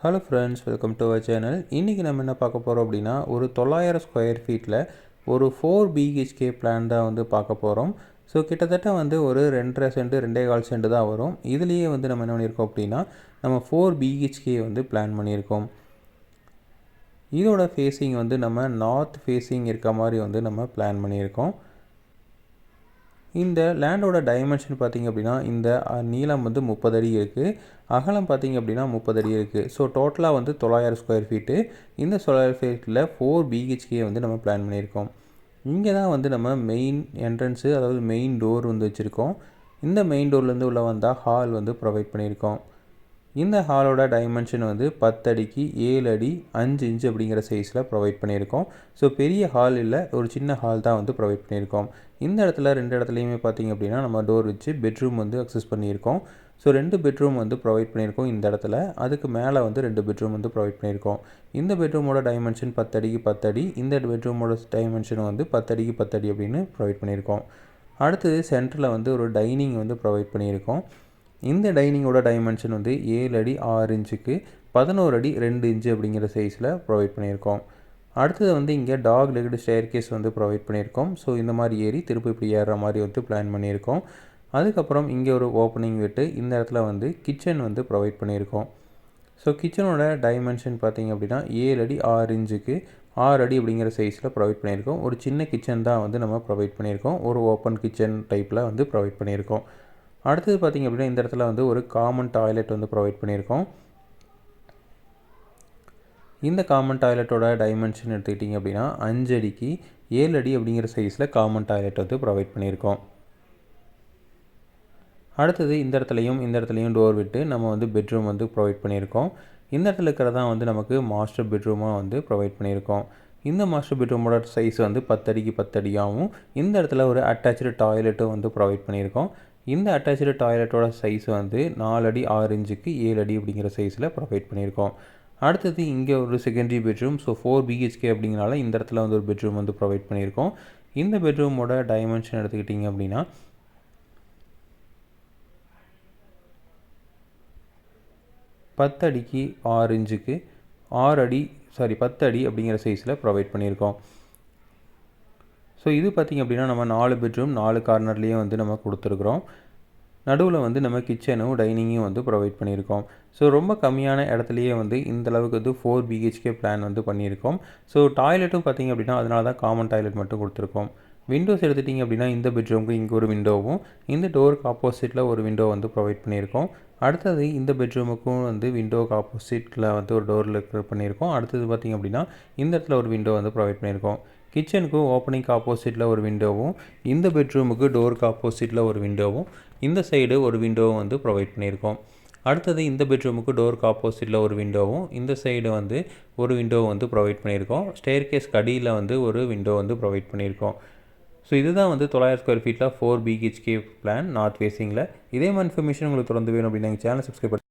Hello friends, welcome to our channel. இன்றைக்கி நம்ம என்ன பார்க்க போகிறோம் அப்படின்னா, ஒரு 900 ஸ்கொயர் ஃபீட்டில் ஒரு 4 பிஹெச்கே பிளான் தான் வந்து பார்க்க போகிறோம். ஸோ கிட்டத்தட்ட வந்து ஒரு 2.5 சென்ட் 2.25 சென்ட் தான் வரும். இதுலேயே வந்து நம்ம என்ன பண்ணியிருக்கோம் அப்படின்னா, நம்ம 4 பிஹெச்கே வந்து பிளான் பண்ணியிருக்கோம். இதோட ஃபேஸிங் வந்து நம்ம நார்த் ஃபேஸிங் இருக்க மாதிரி வந்து நம்ம பிளான் பண்ணியிருக்கோம். இந்த லேண்டோட டைமென்ஷன் பார்த்திங்க அப்படின்னா, இந்த நீளம் வந்து 30 அடி இருக்குது, அகலம் பார்த்திங்க அப்படின்னா 30 அடி இருக்குது. ஸோ டோட்டலாக வந்து 900 ஸ்கொயர் ஃபீட்டு. இந்த 900 ஃபீட்டில் 4 பிஹெச்கே வந்து நம்ம பிளான் பண்ணியிருக்கோம். இங்கே தான் வந்து நம்ம மெயின் என்ட்ரன்ஸு, அதாவது மெயின் டோர் வந்து வச்சுருக்கோம். இந்த மெயின் டோர்லேருந்து உள்ளே வந்தால் ஹால் வந்து ப்ரொவைட் பண்ணியிருக்கோம். இந்த ஹாலோட டைமென்ஷன் வந்து 10 அடிக்கு 7 அடி 5 இன்ச்சு அப்படிங்கிற சைஸில் ப்ரொவைட் பண்ணியிருக்கோம். ஸோ பெரிய ஹால் இல்லை, ஒரு சின்ன ஹால் தான் வந்து ப்ரொவைட் பண்ணியிருக்கோம். இந்த இடத்துல 2 இடத்துலையுமே பார்த்திங்க அப்படின்னா நம்ம டோர் வச்சு பெட்ரூம் வந்து அக்சஸ் பண்ணியிருக்கோம். ஸோ 2 பெட்ரூம் வந்து ப்ரொவைட் பண்ணியிருக்கோம் இந்த இடத்துல. அதுக்கு மேலே வந்து 2 பெட்ரூம் வந்து ப்ரொவைட் பண்ணியிருக்கோம். இந்த பெட்ரூமோட டைமென்ஷன் 10 அடிக்கு 10 அடி, இந்த பெட்ரூமோட டைமென்ஷன் வந்து 10 அடிக்கு 10 அடி அப்படின்னு ப்ரொவைட் பண்ணியிருக்கோம். அடுத்தது சென்டரில் வந்து ஒரு டைனிங் வந்து ப்ரொவைட் பண்ணியிருக்கோம். இந்த டைனிங்கோட டைமென்ஷன் வந்து 7 அடி 6 இன்ச்சுக்கு 11 அடி 2 இன்ச்சு அப்படிங்கிற சைஸில் ப்ரொவைட் பண்ணியிருக்கோம். அடுத்தது வந்து இங்கே டாக் லெக்டு ஸ்டேர் கேஸ் வந்து ப்ரொவைட் பண்ணியிருக்கோம். ஸோ இந்த மாதிரி ஏறி திருப்பி இப்படி ஏறுற மாதிரி வந்து பிளான் பண்ணியிருக்கோம். அதுக்கப்புறம் இங்கே ஒரு ஓப்பனிங் விட்டு இந்த இடத்துல வந்து கிச்சன் வந்து ப்ரொவைட் பண்ணியிருக்கோம். ஸோ கிச்சனோட டைமென்ஷன் பார்த்திங்க அப்படின்னா 7 அடி 6 இன்ச்சுக்கு 6 அடி அப்படிங்கிற சைஸில் ப்ரொவைட் பண்ணியிருக்கோம். ஒரு சின்ன கிச்சன் தான் வந்து நம்ம ப்ரொவைட் பண்ணியிருக்கோம். ஒரு ஓப்பன் கிச்சன் டைப்பில் வந்து ப்ரொவைட் பண்ணியிருக்கோம். அடுத்தது பார்த்திங்க அப்படின்னா இந்த இடத்துல வந்து ஒரு காமன் டாய்லெட் வந்து ப்ரொவைட் பண்ணியிருக்கோம். இந்த காமன் டாய்லெட்டோட டைமென்ஷன் எடுத்துக்கிட்டிங்க அப்படின்னா 5 அடிக்கு 7 அடி அப்படிங்கிற சைஸில் காமன் டாய்லெட் வந்து ப்ரொவைட் பண்ணியிருக்கோம். அடுத்தது இந்த இடத்துலையும் டோர் விட்டு நம்ம வந்து பெட்ரூம் வந்து ப்ரொவைட் பண்ணியிருக்கோம். இந்த இடத்துல இருக்கிறதான் வந்து நமக்கு மாஸ்டர் பெட்ரூமாக வந்து ப்ரொவைட் பண்ணியிருக்கோம். இந்த மாஸ்டர் பெட்ரூமோட சைஸ் வந்து 10 அடிக்கு 10 அடியாகவும் இந்த இடத்துல ஒரு அட்டாச்சு டாய்லெட்டும் வந்து ப்ரொவைட் பண்ணியிருக்கோம். இந்த அட்டாச்சு டாய்லெட்டோட சைஸ் வந்து 4 அடி 6 இன்ச்சுக்கு 7 அடி அப்படிங்கிற சைஸில் ப்ரொவைட் பண்ணியிருக்கோம். அடுத்தது இங்கே ஒரு செகண்டரி பெட்ரூம். ஸோ 4 பிஹெச்கே அப்படிங்கிறனால இந்த இடத்துல வந்து ஒரு பெட்ரூம் வந்து ப்ரொவைட் பண்ணியிருக்கோம். இந்த பெட்ரூமோட டைமென்ஷன் எடுத்துக்கிட்டிங்க அப்படின்னா 10 அடிக்கு 6 இன்ச்சுக்கு 10 அடி அப்படிங்கிற சைஸில் ப்ரொவைட் பண்ணியிருக்கோம். ஸோ இது பார்த்திங்க அப்படின்னா நம்ம 4 பெட்ரூம் 4 கார்னர்லேயும் வந்து நம்ம கொடுத்துருக்குறோம். நடுவில் வந்து நம்ம கிச்சனும் டைனிங்கும் வந்து ப்ரொவைட் பண்ணியிருக்கோம். ஸோ ரொம்ப கம்மியான இடத்துலையே வந்து இந்தளவுக்கு வந்து 4 பிஹெச்கே பிளான் வந்து பண்ணியிருக்கோம். ஸோ டாய்லெட்டும் பார்த்திங்க அப்படின்னா அதனால தான் காமன் டாய்லெட் மட்டும் கொடுத்துருக்கோம். விண்டோஸ் எடுத்துட்டிங்க அப்படின்னா இந்த பெட்ரூமுக்கு இங்கே ஒரு விண்டோவும் இந்த டோருக்கு ஆப்போசிட்டில் ஒரு விண்டோ வந்து ப்ரொவைட் பண்ணியிருக்கோம். அடுத்தது இந்த பெட்ரூமுக்கும் வந்து விண்டோவுக்கு ஆப்போசிட்டில் வந்து ஒரு டோரில் பண்ணியிருக்கோம். அடுத்தது பார்த்திங்க அப்படின்னா இந்த இடத்துல ஒரு விண்டோ வந்து ப்ரொவைட் பண்ணியிருக்கோம். கிச்சனுக்கும் ஓப்பனிங்க்கு ஆப்போசிட்டில் ஒரு விண்டோவும், இந்த பெட்ரூமுக்கு டோருக்கு ஆப்போசிட்டில் ஒரு விண்டோவும், இந்த சைடு ஒரு விண்டோவும் வந்து ப்ரொவைட் பண்ணியிருக்கோம். அடுத்தது இந்த பெட்ரூமுக்கு டோருக்கு ஆப்போசிட்டில் ஒரு விண்டோவும், இந்த சைடு வந்து ஒரு விண்டோவும் வந்து ப்ரொவைட் பண்ணியிருக்கோம். ஸ்டேர் கேஸ்க்கு அடியில் வந்து ஒரு விண்டோ வந்து ப்ரொவைட் பண்ணியிருக்கோம். ஸோ இதுதான் வந்து 900 ஸ்கொயர் ஃபீட்டில் 4 பிஹெச்கே பிளான் நார்த் ஃபேஸிங்கில். இதே மாதிரி இன்ஃபர்மேஷன் உங்களுக்கு தொடர்ந்து வேணும் அப்படின்னா எங்கள் சேனல் சப்ஸ்கிரைப்